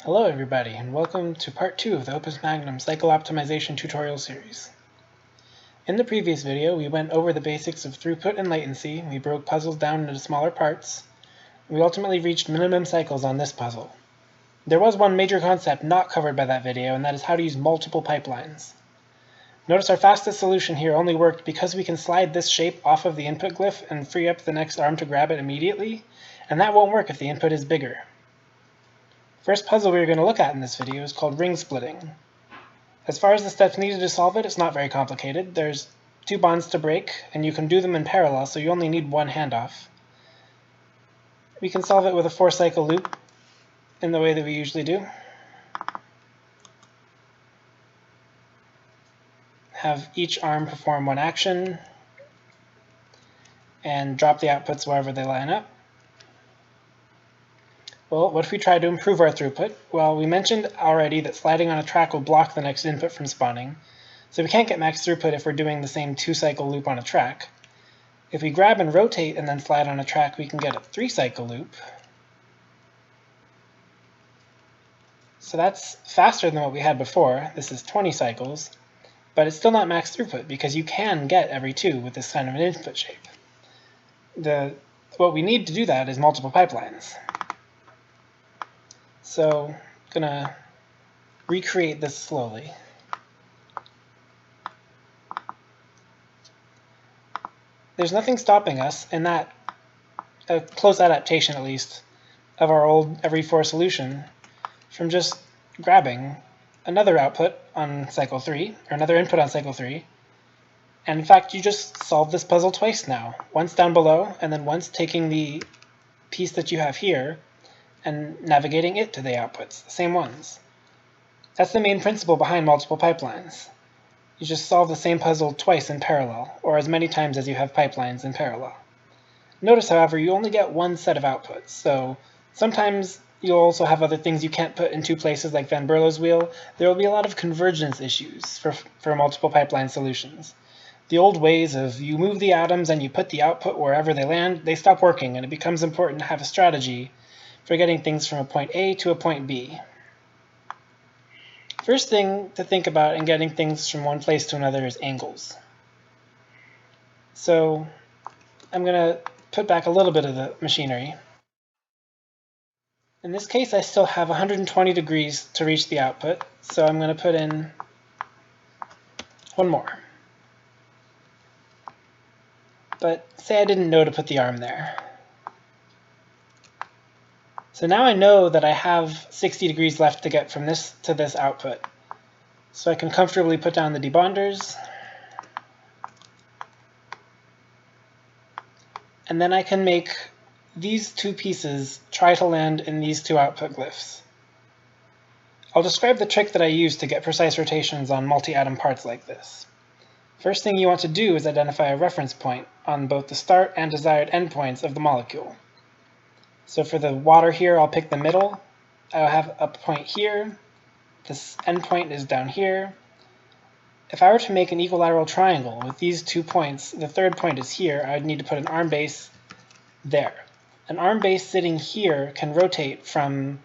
Hello everybody, and welcome to part 2 of the Opus Magnum cycle optimization tutorial series. In the previous video, we went over the basics of throughput and latency, we broke puzzles down into smaller parts, and we ultimately reached minimum cycles on this puzzle. There was one major concept not covered by that video, and that is how to use multiple pipelines. Notice our fastest solution here only worked because we can slide this shape off of the input glyph and free up the next arm to grab it immediately, and that won't work if the input is bigger. First puzzle we're going to look at in this video is called ring splitting. As far as the steps needed to solve it, it's not very complicated. There's 2 bonds to break, and you can do them in parallel, so you only need one handoff. We can solve it with a 4-cycle loop in the way that we usually do. Have each arm perform one action, and drop the outputs wherever they line up. Well, what if we try to improve our throughput? Well, we mentioned already that sliding on a track will block the next input from spawning, so we can't get max throughput if we're doing the same 2-cycle loop on a track. If we grab and rotate and then slide on a track, we can get a 3-cycle loop. So that's faster than what we had before. This is 20 cycles, but it's still not max throughput because you can get every 2 with this kind of an input shape. What we need to do that is multiple pipelines. So I'm going to recreate this slowly. There's nothing stopping us in that, a close adaptation at least, of our old every 4 solution from just grabbing another output on cycle 3, or another input on cycle 3, and in fact you just solved this puzzle twice now. Once down below, and then once taking the piece that you have here and navigating it to the outputs, the same ones. That's the main principle behind multiple pipelines. You just solve the same puzzle twice in parallel, or as many times as you have pipelines in parallel. Notice, however, you only get one set of outputs, so sometimes you'll also have other things you can't put in 2 places like Van Berlo's wheel. There will be a lot of convergence issues for multiple pipeline solutions. The old ways of you move the atoms and you put the output wherever they land, they stop working, and it becomes important to have a strategy for getting things from a point A to a point B. First thing to think about in getting things from one place to another is angles. So I'm going to put back a little bit of the machinery. In this case, I still have 120 degrees to reach the output, so I'm going to put in one more. But say I didn't know to put the arm there. So now I know that I have 60 degrees left to get from this to this output. So I can comfortably put down the debonders. And then I can make these 2 pieces try to land in these 2 output glyphs. I'll describe the trick that I use to get precise rotations on multi-atom parts like this. First thing you want to do is identify a reference point on both the start and desired endpoints of the molecule. So for the water here, I'll pick the middle. I'll have a point here. This endpoint is down here. If I were to make an equilateral triangle with these 2 points, the 3rd point is here, I'd need to put an arm base there. An arm base sitting here can rotate from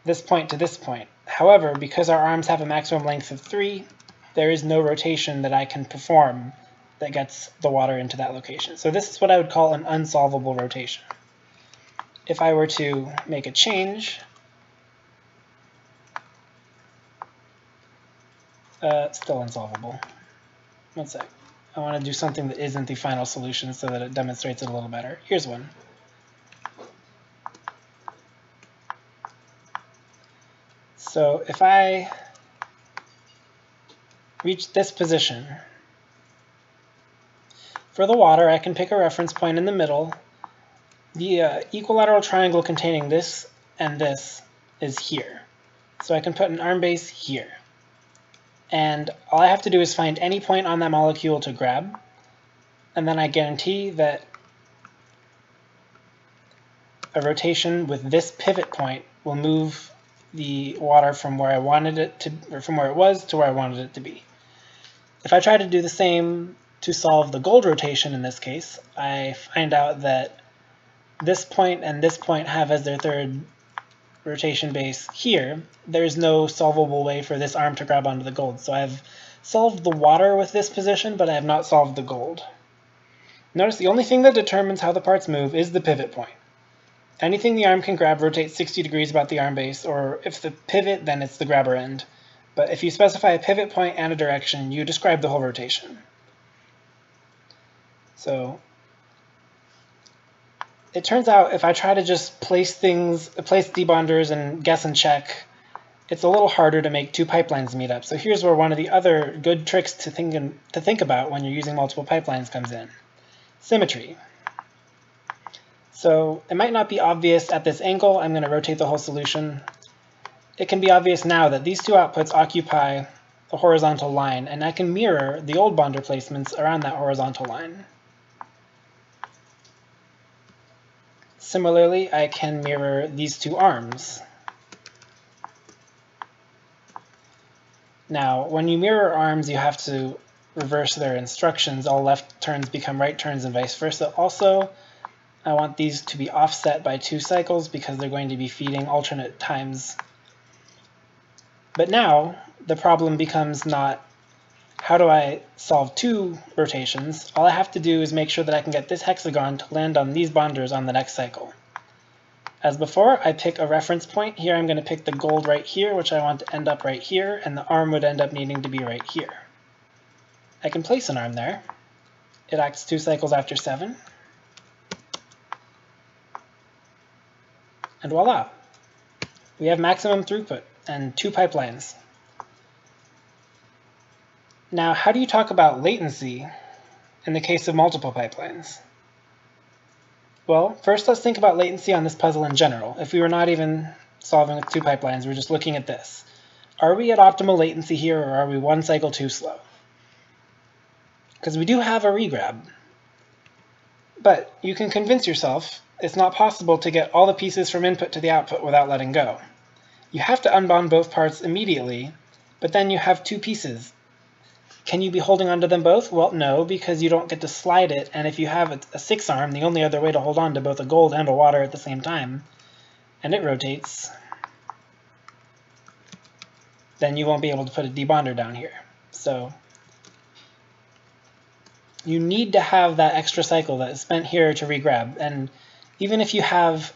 this point to this point. However, because our arms have a maximum length of 3, there is no rotation that I can perform that gets the water into that location. So this is what I would call an unsolvable rotation. If I were to make a change, still unsolvable. One sec. I want to do something that isn't the final solution so that it demonstrates it a little better. Here's one. So if I reach this position, for the water, I can pick a reference point in the middle. The equilateral triangle containing this and this is here. So I can put an arm base here. And all I have to do is find any point on that molecule to grab, and then I guarantee that a rotation with this pivot point will move the water from where I wanted it to, or from where it was to where I wanted it to be. If I try to do the same to solve the gold rotation in this case, I find out that this point and this point have as their 3rd rotation base here, there's no solvable way for this arm to grab onto the gold. So I've solved the water with this position, but I have not solved the gold. Notice the only thing that determines how the parts move is the pivot point. Anything the arm can grab rotates 60 degrees about the arm base, or if the pivot, then it's the grabber end. But if you specify a pivot point and a direction, you describe the whole rotation. So it turns out if I try to just place debonders and guess and check, it's a little harder to make two pipelines meet up. So here's where one of the other good tricks to think about when you're using multiple pipelines comes in. Symmetry. So it might not be obvious at this angle. I'm going to rotate the whole solution. It can be obvious now that these two outputs occupy a horizontal line, and I can mirror the old bonder placements around that horizontal line. Similarly, I can mirror these two arms. Now, when you mirror arms, you have to reverse their instructions. All left turns become right turns and vice versa. Also, I want these to be offset by 2 cycles because they're going to be feeding alternate times. But now, the problem becomes not how do I solve 2 rotations. All I have to do is make sure that I can get this hexagon to land on these bonders on the next cycle. As before, I pick a reference point. Here I'm going to pick the gold right here, which I want to end up right here, and the arm would end up needing to be right here. I can place an arm there. It acts 2 cycles after 7. And voila! We have maximum throughput and 2 pipelines. Now, how do you talk about latency in the case of multiple pipelines? Well, first let's think about latency on this puzzle in general. If we were not even solving with 2 pipelines, we're just looking at this. Are we at optimal latency here, or are we 1 cycle too slow? Because we do have a regrab. But you can convince yourself it's not possible to get all the pieces from input to the output without letting go. You have to unbond both parts immediately, but then you have 2 pieces. Can you be holding onto them both? Well, no, because you don't get to slide it, and if you have a 6-arm, the only other way to hold on to both a gold and a water at the same time, and it rotates, then you won't be able to put a debonder down here. So you need to have that extra cycle that is spent here to regrab, and even if you have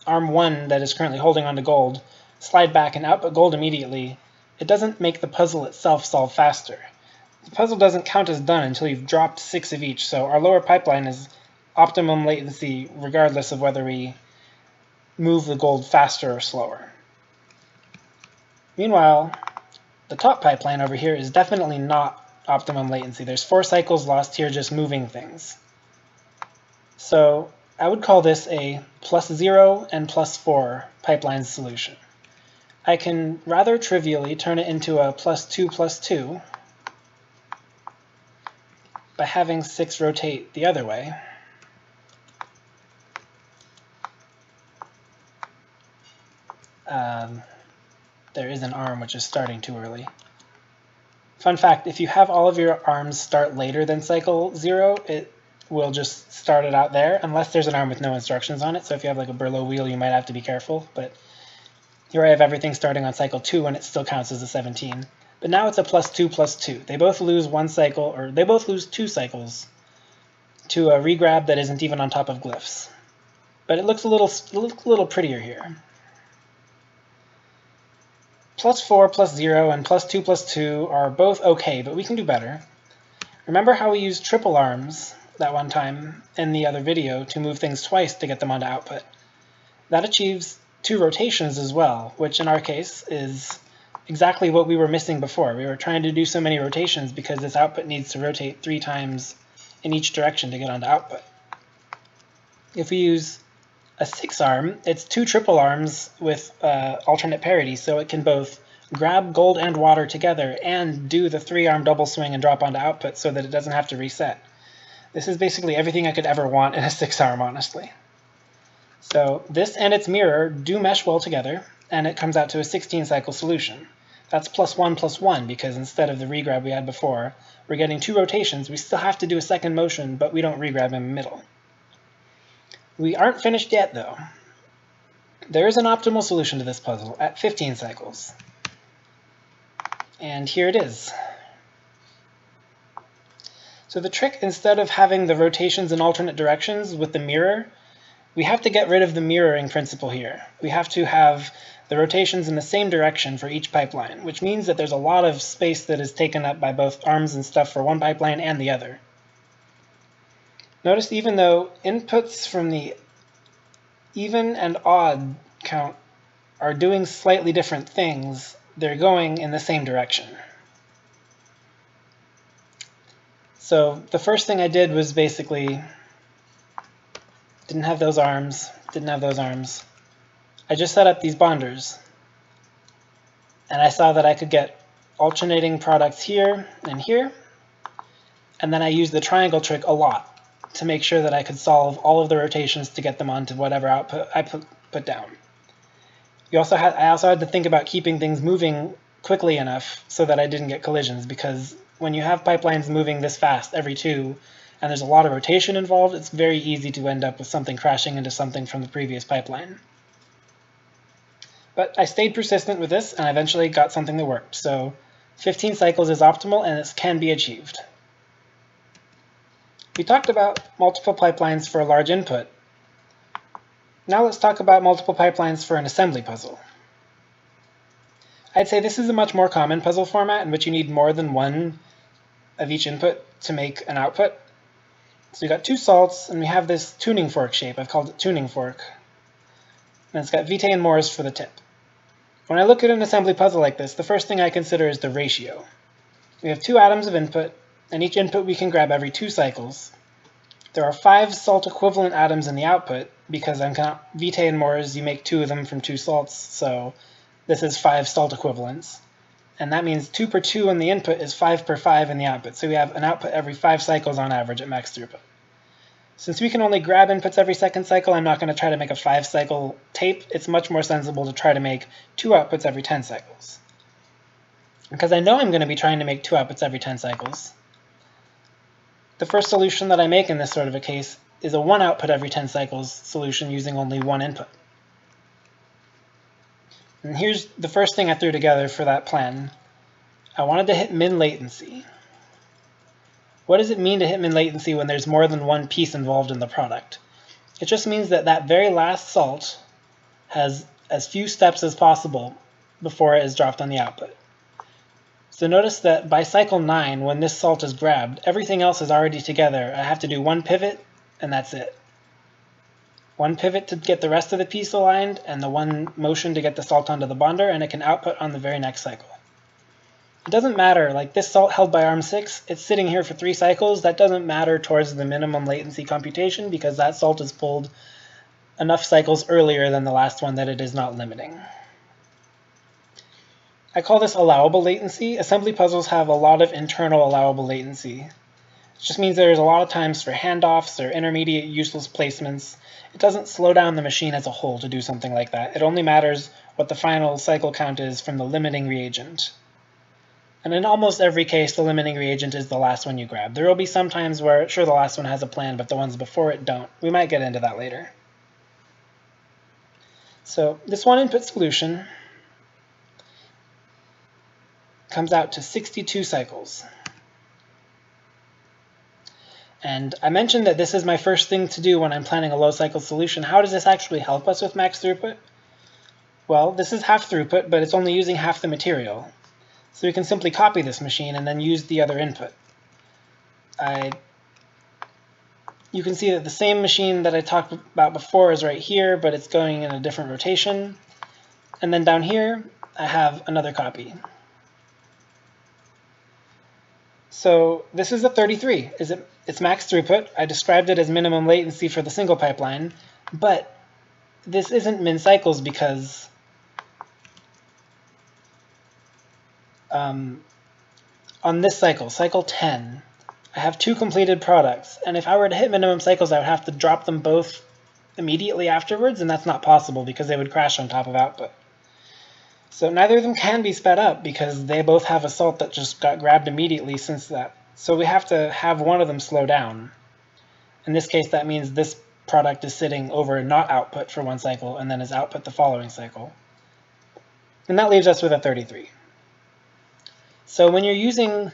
arm 1 that is currently holding onto gold, slide back and output gold immediately, it doesn't make the puzzle itself solve faster. The puzzle doesn't count as done until you've dropped 6 of each, so our lower pipeline is optimum latency regardless of whether we move the gold faster or slower. Meanwhile, the top pipeline over here is definitely not optimum latency. There's 4 cycles lost here just moving things. So I would call this a +0 and +4 pipeline solution. I can rather trivially turn it into a +2 by having 6 rotate the other way. There is an arm which is starting too early. Fun fact, if you have all of your arms start later than cycle 0, it will just start it out there, unless there's an arm with no instructions on it. So if you have like a Berlo wheel, you might have to be careful. But here I have everything starting on cycle 2, and it still counts as a 17. But now it's a +2. They both lose 1 cycle, or they both lose 2 cycles to a regrab that isn't even on top of glyphs. But it looks a little prettier here. +4, +0, and +2 are both okay, but we can do better. Remember how we used triple arms that one time in the other video to move things twice to get them onto output? That achieves 2 rotations as well, which in our case is exactly what we were missing before. We were trying to do so many rotations because this output needs to rotate 3 times in each direction to get onto output. If we use a 6-arm, it's 2 triple arms with alternate parity, so it can both grab gold and water together and do the 3-arm double swing and drop onto output so that it doesn't have to reset. This is basically everything I could ever want in a 6-arm, honestly. So this and its mirror do mesh well together, and it comes out to a 16-cycle solution. That's +1/+1, because instead of the regrab we had before, we're getting 2 rotations. We still have to do a second motion, but we don't regrab in the middle. We aren't finished yet, though. There is an optimal solution to this puzzle at 15 cycles. And here it is. So the trick, instead of having the rotations in alternate directions with the mirror, we have to get rid of the mirroring principle here. We have to have the rotations in the same direction for each pipeline, which means that there's a lot of space that is taken up by both arms and stuff for one pipeline and the other. Notice even though inputs from the even and odd count are doing slightly different things, they're going in the same direction. So the first thing I did was basically didn't have those arms. I just set up these bonders, and I saw that I could get alternating products here and here, and then I used the triangle trick a lot to make sure that I could solve all of the rotations to get them onto whatever output I put down. I also had to think about keeping things moving quickly enough so that I didn't get collisions, because when you have pipelines moving this fast every two, and there's a lot of rotation involved, it's very easy to end up with something crashing into something from the previous pipeline. But I stayed persistent with this, and I eventually got something that worked. So 15 cycles is optimal, and this can be achieved. We talked about multiple pipelines for a large input. Now let's talk about multiple pipelines for an assembly puzzle. I'd say this is a much more common puzzle format in which you need more than one of each input to make an output. So we've got two salts, and we have this tuning fork shape. I've called it tuning fork. And it's got Vitae and Morse for the tip. When I look at an assembly puzzle like this, the first thing I consider is the ratio. We have two atoms of input, and each input we can grab every 2 cycles. There are 5 salt equivalent atoms in the output, because I'm Vitae and Morse, you make 2 of them from 2 salts, so this is 5 salt equivalents. And that means 2 per 2 in the input is 5 per 5 in the output. So we have an output every 5 cycles on average at max throughput. Since we can only grab inputs every second cycle, I'm not going to try to make a 5-cycle tape. It's much more sensible to try to make 2 outputs every 10 cycles. Because I know I'm going to be trying to make 2 outputs every 10 cycles, the first solution that I make in this sort of a case is a 1 output every 10 cycles solution using only 1 input. And here's the first thing I threw together for that plan. I wanted to hit min latency. What does it mean to hit min latency when there's more than one piece involved in the product? It just means that that very last salt has as few steps as possible before it is dropped on the output. So notice that by cycle 9, when this salt is grabbed, everything else is already together. I have to do 1 pivot, and that's it. 1 pivot to get the rest of the piece aligned, and the 1 motion to get the salt onto the bonder, and it can output on the very next cycle. It doesn't matter, like this salt held by arm 6, it's sitting here for 3 cycles. That doesn't matter towards the minimum latency computation, because that salt is pulled enough cycles earlier than the last one that it is not limiting. I call this allowable latency. Assembly puzzles have a lot of internal allowable latency. It just means there's a lot of times for handoffs or intermediate useless placements. It doesn't slow down the machine as a whole to do something like that. It only matters what the final cycle count is from the limiting reagent. And in almost every case, the limiting reagent is the last one you grab. There will be some times where, sure, the last one has a plan, but the ones before it don't. We might get into that later. So this 1 input solution comes out to 62 cycles. And I mentioned that this is my first thing to do when I'm planning a low cycle solution. How does this actually help us with max throughput? Well, this is half throughput, but it's only using half the material. So we can simply copy this machine and then use the other input. You can see that the same machine that I talked about before is right here, but it's going in a different rotation. And then down here, I have another copy. So this is a 33. It's max throughput. I described it as minimum latency for the single pipeline, but this isn't min cycles because on this cycle, cycle 10, I have 2 completed products, and if I were to hit minimum cycles, I would have to drop them both immediately afterwards, and that's not possible because they would crash on top of output. So neither of them can be sped up because they both have a salt that just got grabbed immediately since that. So we have to have one of them slow down. In this case, that means this product is sitting over not output for one cycle and then is output the following cycle. And that leaves us with a 33. So when you're using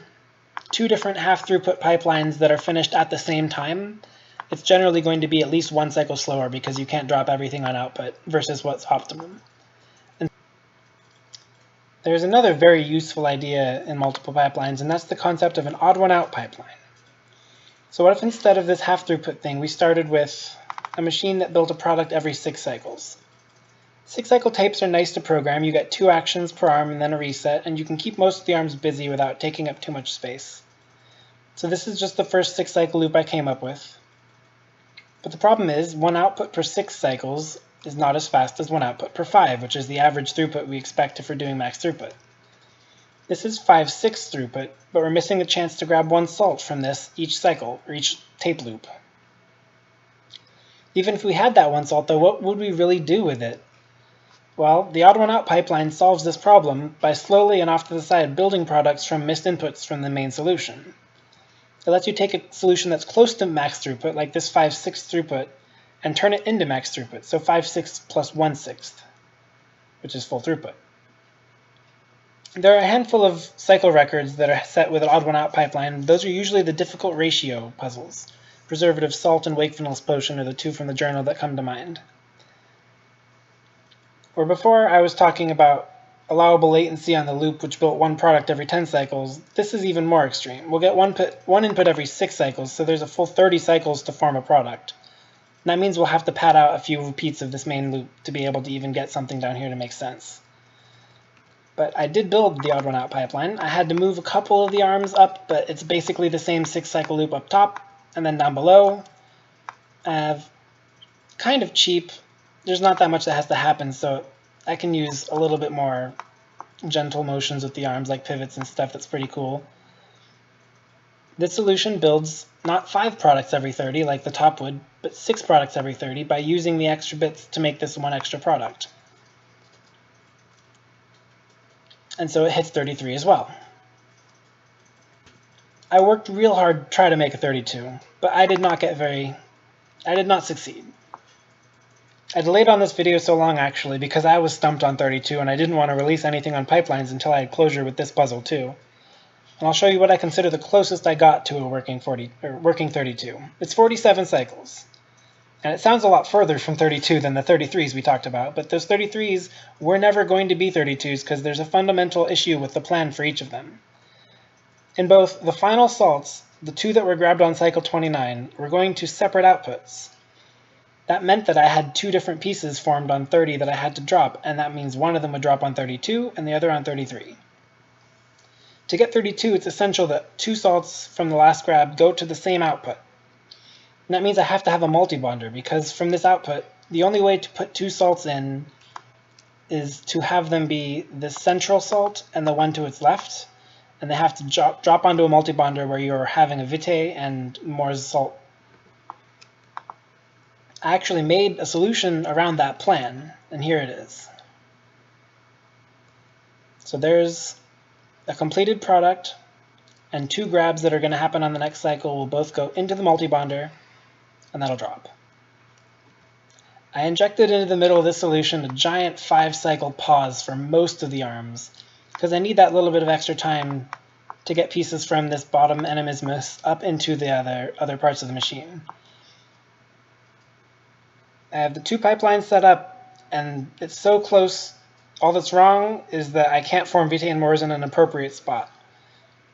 two different half throughput pipelines that are finished at the same time, it's generally going to be at least one cycle slower because you can't drop everything on output versus what's optimum. And there's another very useful idea in multiple pipelines, and that's the concept of an odd one out pipeline. So what if instead of this half throughput thing, we started with a machine that built a product every 6 cycles? 6 cycle tapes are nice to program. You get 2 actions per arm and then a reset, and you can keep most of the arms busy without taking up too much space. So this is just the first 6 cycle loop I came up with. But the problem is, one output per 6 cycles is not as fast as one output per 5, which is the average throughput we expect if we're doing max throughput. This is 5/6 throughput, but we're missing a chance to grab one salt from this each cycle, or each tape loop. Even if we had that one salt, though, what would we really do with it? Well, the odd one out pipeline solves this problem by slowly and off to the side building products from missed inputs from the main solution. It lets you take a solution that's close to max throughput, like this 5/6 throughput, and turn it into max throughput, so 5/6 plus 1/6, which is full throughput. There are a handful of cycle records that are set with an odd one out pipeline. Those are usually the difficult ratio puzzles. Preservative salt and wakefulness potion are the two from the journal that come to mind. Where before I was talking about allowable latency on the loop, which built one product every 10 cycles, this is even more extreme. We'll get one input every 6 cycles, so there's a full 30 cycles to form a product. And that means we'll have to pad out a few repeats of this main loop to be able to even get something down here to make sense. But I did build the odd one out pipeline. I had to move a couple of the arms up, but it's basically the same 6 cycle loop up top, and then down below. I have kind of cheap. There's not that much that has to happen, so I can use a little bit more gentle motions with the arms, like pivots and stuff. That's pretty cool. This solution builds not 5 products every 30 like the top would, but 6 products every 30 by using the extra bits to make this one extra product. And so it hits 33 as well. I worked real hard to try to make a 32, but I did not succeed. I delayed on this video so long actually because I was stumped on 32 and I didn't want to release anything on pipelines until I had closure with this puzzle too. And I'll show you what I consider the closest I got to a working 32. It's 47 cycles. And it sounds a lot further from 32 than the 33s we talked about, but those 33s were never going to be 32s because there's a fundamental issue with the plan for each of them. In both the final salts, the 2 that were grabbed on cycle 29, were going to separate outputs. That meant that I had 2 different pieces formed on 30 that I had to drop, and that means one of them would drop on 32 and the other on 33. To get 32, it's essential that 2 salts from the last grab go to the same output. And that means I have to have a multi-bonder, because from this output, the only way to put 2 salts in is to have them be the central salt and the one to its left, and they have to drop onto a multi-bonder where you're having a Vitae and Moore's salt. I actually made a solution around that plan, and here it is. So there's a completed product, and 2 grabs that are going to happen on the next cycle will both go into the multi-bonder, and that'll drop. I injected into the middle of this solution a giant 5-cycle pause for most of the arms, because I need that little bit of extra time to get pieces from this bottom animismus up into the other parts of the machine. I have the 2 pipelines set up, and it's so close. All that's wrong is that I can't form Vitae and Moores in an appropriate spot.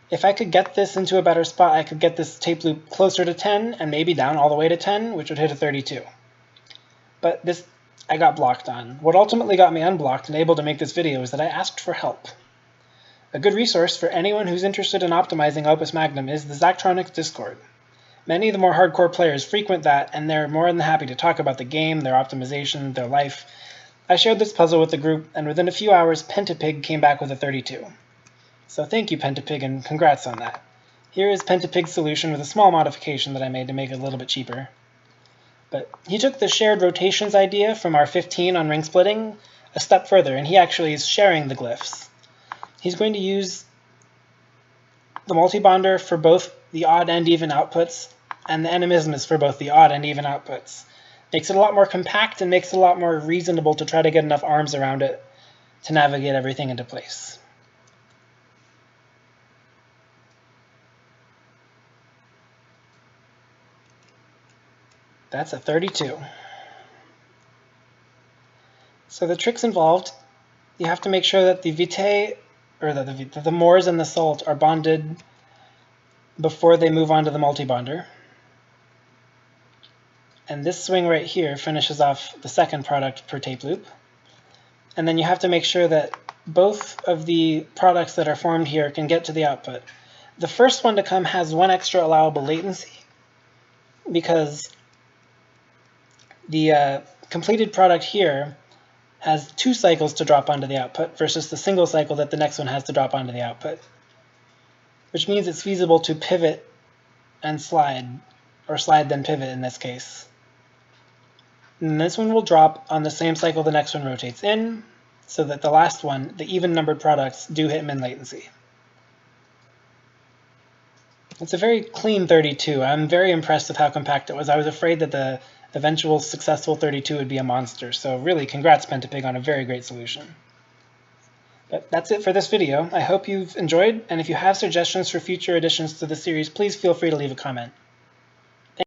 If I could get this into a better spot, I could get this tape loop closer to 10 and maybe down all the way to 10, which would hit a 32. But this I got blocked on. What ultimately got me unblocked and able to make this video is that I asked for help. A good resource for anyone who's interested in optimizing Opus Magnum is the Zachtronics Discord. Many of the more hardcore players frequent that, and they're more than happy to talk about the game, their optimization, their life. I shared this puzzle with the group, and within a few hours, Pentapig came back with a 32. So thank you, Pentapig, and congrats on that. Here is Pentapig's solution with a small modification that I made to make it a little bit cheaper. But he took the shared rotations idea from our 15 on ring splitting a step further, and he actually is sharing the glyphs. He's going to use the multi-bonder for both the odd and even outputs, and the animismus for both the odd and even outputs. Makes it a lot more compact and makes it a lot more reasonable to try to get enough arms around it to navigate everything into place. That's a 32. So the tricks involved, you have to make sure that the vitae, or the mores and the salt are bonded before they move on to the multibonder. And this swing right here finishes off the second product per tape loop. And then you have to make sure that both of the products that are formed here can get to the output. The first one to come has one extra allowable latency because the completed product here has 2 cycles to drop onto the output versus the single cycle that the next one has to drop onto the output, which means it's feasible to pivot and slide, or slide then pivot in this case. And this one will drop on the same cycle the next one rotates in, so that the last one, the even numbered products, do hit min latency. It's a very clean 32. I'm very impressed with how compact it was. I was afraid that the eventual successful 32 would be a monster, so really congrats Pentapig on a very great solution. But that's it for this video. I hope you've enjoyed, and if you have suggestions for future additions to the series, please feel free to leave a comment.